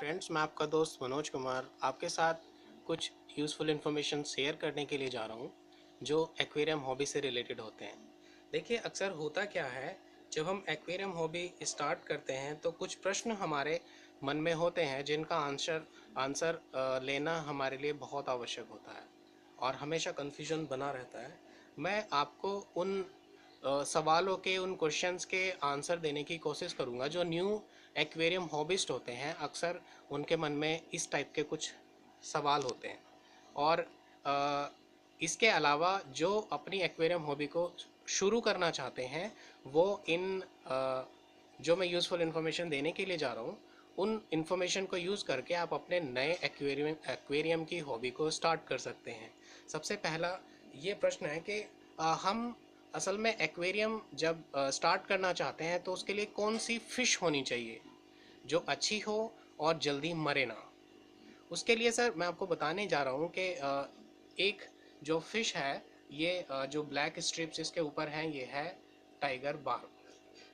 Friends, मैं आपका दोस्त मनोज कुमार आपके साथ कुछ यूज़फुल इन्फॉर्मेशन शेयर करने के लिए जा रहा हूँ जो एक्वेरियम हॉबी से रिलेटेड होते हैं। देखिए, अक्सर होता क्या है, जब हम एक्वेरियम हॉबी स्टार्ट करते हैं तो कुछ प्रश्न हमारे मन में होते हैं जिनका आंसर लेना हमारे लिए बहुत आवश्यक होता है और हमेशा कन्फ्यूजन बना रहता है। मैं आपको उन सवालों के, उन क्वेश्चंस के आंसर देने की कोशिश करूंगा जो न्यू एक्वेरियम हॉबिस्ट होते हैं। अक्सर उनके मन में इस टाइप के कुछ सवाल होते हैं। और अ, इसके अलावा जो अपनी एक्वेरियम हॉबी को शुरू करना चाहते हैं वो जो मैं यूज़फुल इन्फॉर्मेशन देने के लिए जा रहा हूँ, उन इन्फॉर्मेशन को यूज़ करके आप अपने नए एक्वेरियम की हॉबी को स्टार्ट कर सकते हैं। सबसे पहला ये प्रश्न है कि हम असल में एक्वेरियम जब स्टार्ट करना चाहते हैं तो उसके लिए कौन सी फ़िश होनी चाहिए जो अच्छी हो और जल्दी मरे ना। उसके लिए सर मैं आपको बताने जा रहा हूँ कि एक जो फ़िश है, ये जो ब्लैक स्ट्रिप्स इसके ऊपर हैं, ये है टाइगर बार्ब।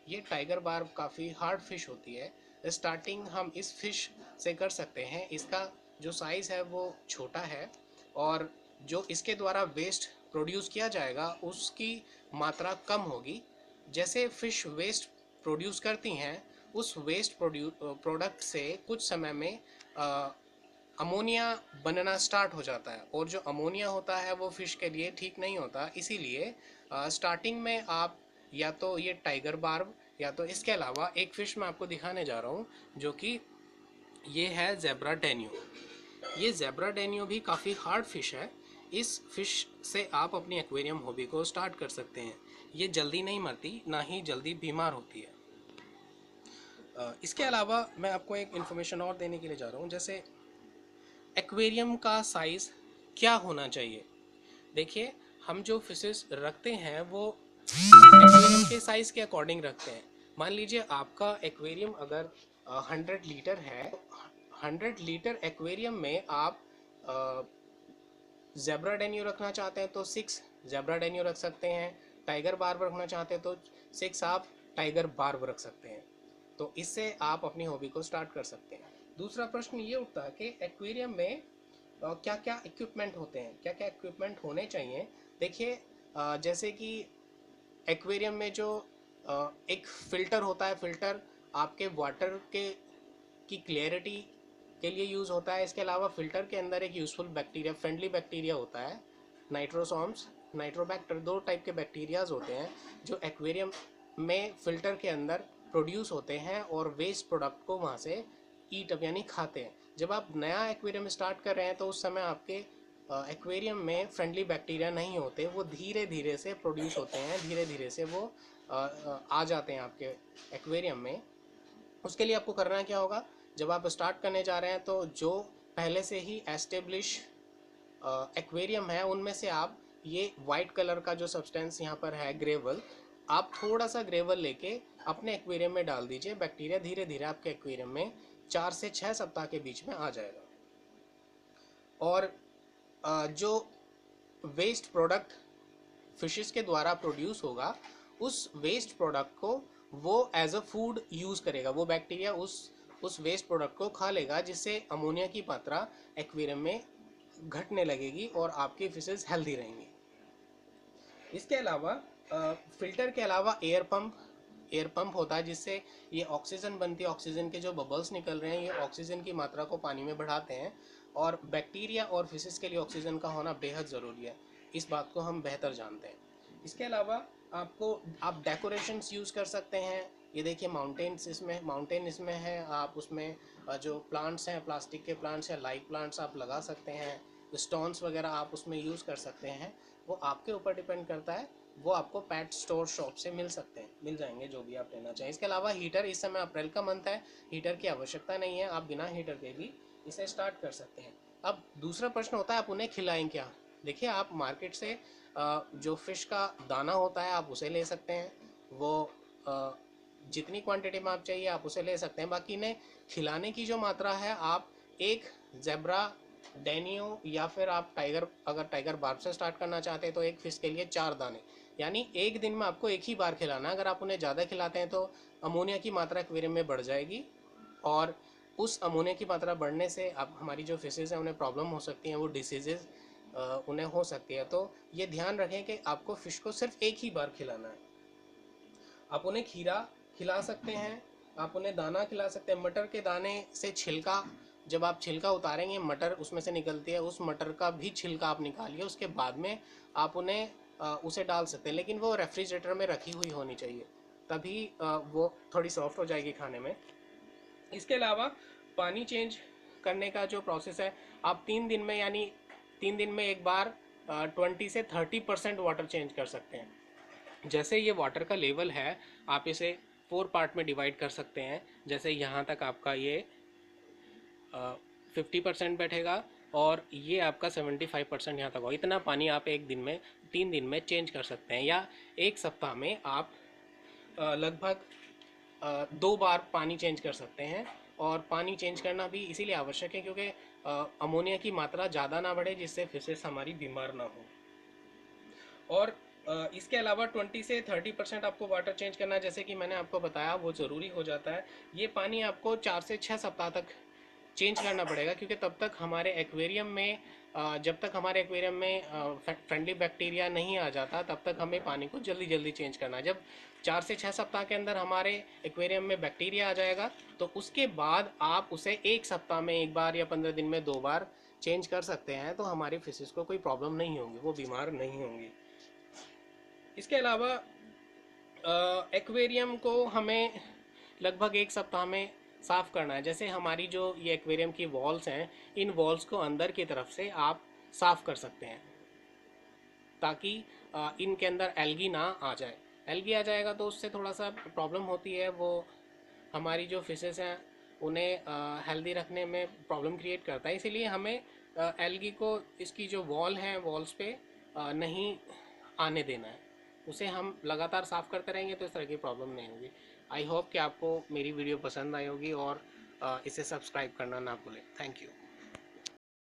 ये टाइगर बार्ब काफ़ी हार्ड फिश होती है। स्टार्टिंग हम इस फिश से कर सकते हैं। इसका जो साइज़ है वो छोटा है और जो इसके द्वारा वेस्ट प्रोड्यूस किया जाएगा उसकी मात्रा कम होगी। जैसे फिश वेस्ट प्रोड्यूस करती हैं, उस वेस्ट प्रोडक्ट से कुछ समय में अमोनिया बनना स्टार्ट हो जाता है और जो अमोनिया होता है वो फिश के लिए ठीक नहीं होता। इसीलिए स्टार्टिंग में आप या तो ये टाइगर बार्ब या तो इसके अलावा एक फ़िश मैं आपको दिखाने जा रहा हूँ जो कि ये है ज़ेब्रा डेनियो। ये ज़ेब्रा डेनियो भी काफ़ी हार्ड फ़िश है। इस फ़िश से आप अपनी एक्वेरियम हॉबी को स्टार्ट कर सकते हैं। ये जल्दी नहीं मरती, ना ही जल्दी बीमार होती है। इसके अलावा मैं आपको एक इन्फॉर्मेशन और देने के लिए जा रहा हूँ, जैसे एक्वेरियम का साइज़ क्या होना चाहिए। देखिए, हम जो फिशेस रखते हैं वो एक्वेरियम के साइज़ के अकॉर्डिंग रखते हैं। मान लीजिए आपका एक्वेरियम अगर 100 लीटर है, 100 लीटर एक्वेरियम में आप ज़ेब्रा डेनियो रखना चाहते हैं तो 6 ज़ेब्रा डेनियो रख सकते हैं। टाइगर बार्ब रखना चाहते हैं तो 6 आप टाइगर बार्ब रख सकते हैं। तो इससे आप अपनी हॉबी को स्टार्ट कर सकते हैं। दूसरा प्रश्न ये उठता है कि एक्वेरियम में क्या क्या इक्विपमेंट होते हैं, क्या क्या इक्विपमेंट होने चाहिए। देखिए, जैसे कि एक्वेरियम में जो एक फ़िल्टर होता है, फ़िल्टर आपके वाटर के की क्लियरिटी के लिए यूज़ होता है। इसके अलावा फ़िल्टर के अंदर एक यूज़फुल बैक्टीरिया, फ्रेंडली बैक्टीरिया होता है, नाइट्रोसोम्स, नाइट्रोबैक्टर, 2 टाइप के बैक्टीरियाज होते हैं जो एक्वेरियम में फ़िल्टर के अंदर प्रोड्यूस होते हैं और वेस्ट प्रोडक्ट को वहाँ से ईट अप यानी खाते हैं। जब आप नया एक्वेरियम स्टार्ट कर रहे हैं तो उस समय आपके एक्वेरियम में फ्रेंडली बैक्टीरिया नहीं होते, वो धीरे धीरे से प्रोड्यूस होते हैं, धीरे धीरे से वो आ जाते हैं आपके एक्वेरियम में। उसके लिए आपको करना क्या होगा, जब आप स्टार्ट करने जा रहे हैं तो जो पहले से ही एस्टेब्लिश एक्वेरियम है उनमें से आप ये वाइट कलर का जो सब्सटेंस यहाँ पर है, ग्रेवल, आप थोड़ा सा ग्रेवल लेके अपने एक्वेरियम में डाल दीजिए। बैक्टीरिया धीरे धीरे आपके एक्वेरियम में 4 से 6 सप्ताह के बीच में आ जाएगा। और जो वेस्ट प्रोडक्ट फिशेस के द्वारा प्रोड्यूस होगा, उस वेस्ट प्रोडक्ट को वो एज अ फूड यूज़ करेगा। वो बैक्टीरिया उस वेस्ट प्रोडक्ट को खा लेगा, जिससे अमोनिया की मात्रा एक्वेरियम में घटने लगेगी और आपकी फिशेस हेल्दी रहेंगी। इसके अलावा फ़िल्टर के अलावा एयर पंप होता है जिससे ये ऑक्सीजन बनती है। ऑक्सीजन के जो बबल्स निकल रहे हैं ये ऑक्सीजन की मात्रा को पानी में बढ़ाते हैं और बैक्टीरिया और फिशेस के लिए ऑक्सीजन का होना बेहद ज़रूरी है। इस बात को हम बेहतर जानते हैं। इसके अलावा आप डेकोरेशंस यूज़ कर सकते हैं। ये देखिए, माउंटेन इसमें है। आप उसमें जो प्लांट्स हैं, प्लास्टिक के प्लांट्स या लाइव प्लांट्स आप लगा सकते हैं। स्टोन्स वगैरह आप उसमें यूज़ कर सकते हैं। वो आपके ऊपर डिपेंड करता है। वो आपको पेट स्टोर शॉप से मिल जाएंगे, जो भी आप लेना चाहें। इसके अलावा हीटर, इस समय अप्रैल का मंथ है, हीटर की आवश्यकता नहीं है, आप बिना हीटर के भी इसे स्टार्ट कर सकते हैं। अब दूसरा प्रश्न होता है, आप उन्हें खिलाएं क्या। देखिए, आप मार्केट से जो फ़िश का दाना होता है आप उसे ले सकते हैं। वो जितनी क्वांटिटी में आप चाहिए आप उसे ले सकते हैं। बाकी इन्हें खिलाने की जो मात्रा है, आप एक ज़ेब्रा डेनियो या फिर आप अगर टाइगर बार्ब से स्टार्ट करना चाहते हैं तो एक फ़िश के लिए 4 दाने, यानी एक दिन में आपको एक ही बार खिलाना है। अगर आप उन्हें ज़्यादा खिलाते हैं तो अमोनिया की मात्रा एक्वेरियम में बढ़ जाएगी और उस अमोनिया की मात्रा बढ़ने से अब हमारी जो फिशेज़ हैं उन्हें प्रॉब्लम हो सकती हैं, वो डिसीजेज़ उन्हें हो सकती है। तो ये ध्यान रखें कि आपको फ़िश को सिर्फ एक ही बार खिलाना है। आप उन्हें खीरा खिला सकते हैं, आप उन्हें दाना खिला सकते हैं। मटर के दाने से छिलका, जब आप छिलका उतारेंगे मटर उसमें से निकलती है, उस मटर का भी छिलका आप निकालिए, उसके बाद में आप उन्हें उसे डाल सकते हैं, लेकिन वो रेफ्रिजरेटर में रखी हुई होनी चाहिए, तभी वो थोड़ी सॉफ्ट हो जाएगी खाने में। इसके अलावा पानी चेंज करने का जो प्रोसेस है, आप 3 दिन में, यानी 3 दिन में एक बार 20 से 30% वाटर चेंज कर सकते हैं। जैसे ये वाटर का लेवल है, आप इसे 4 पार्ट में डिवाइड कर सकते हैं। जैसे यहाँ तक आपका ये 50% बैठेगा और ये आपका 75% यहाँ तक होगा। इतना पानी आप एक दिन में 3 दिन में चेंज कर सकते हैं, या एक सप्ताह में आप लगभग 2 बार पानी चेंज कर सकते हैं। और पानी चेंज करना भी इसीलिए आवश्यक है क्योंकि अमोनिया की मात्रा ज़्यादा ना बढ़े, जिससे फिशेस हमारी बीमार ना हो। और इसके अलावा 20 से 30% आपको वाटर चेंज करना, जैसे कि मैंने आपको बताया, वो ज़रूरी हो जाता है। ये पानी आपको 4 से 6 सप्ताह तक चेंज करना पड़ेगा, क्योंकि तब तक हमारे एक्वेरियम में जब तक हमारे एक्वेरियम में फ्रेंडली बैक्टीरिया नहीं आ जाता, तब तक हमें पानी को जल्दी जल्दी चेंज करना है। जब 4 से 6 सप्ताह के अंदर हमारे एक्वेरियम में बैक्टीरिया आ जाएगा, तो उसके बाद आप उसे एक सप्ताह में एक बार या 15 दिन में 2 बार चेंज कर सकते हैं। तो हमारी फिशेस को कोई प्रॉब्लम नहीं होगी, वो बीमार नहीं होंगी। इसके अलावा एक्वेरियम को हमें लगभग एक सप्ताह में साफ़ करना है। जैसे हमारी जो ये एक्वेरियम की वॉल्स हैं, इन वॉल्स को अंदर की तरफ से आप साफ़ कर सकते हैं, ताकि इनके अंदर एल्गी ना आ जाए। एल्गी आ जाएगा तो उससे थोड़ा सा प्रॉब्लम होती है, वो हमारी जो फिशेस हैं उन्हें हेल्दी रखने में प्रॉब्लम क्रिएट करता है। इसीलिए हमें एल्गी को इसकी जो वॉल हैं, वॉल्स पे नहीं आने देना है। उसे हम लगातार साफ़ करते रहेंगे तो इस तरह की प्रॉब्लम नहीं होगी। आई होप कि आपको मेरी वीडियो पसंद आई होगी, और इसे सब्सक्राइब करना ना भूलें। Thank you.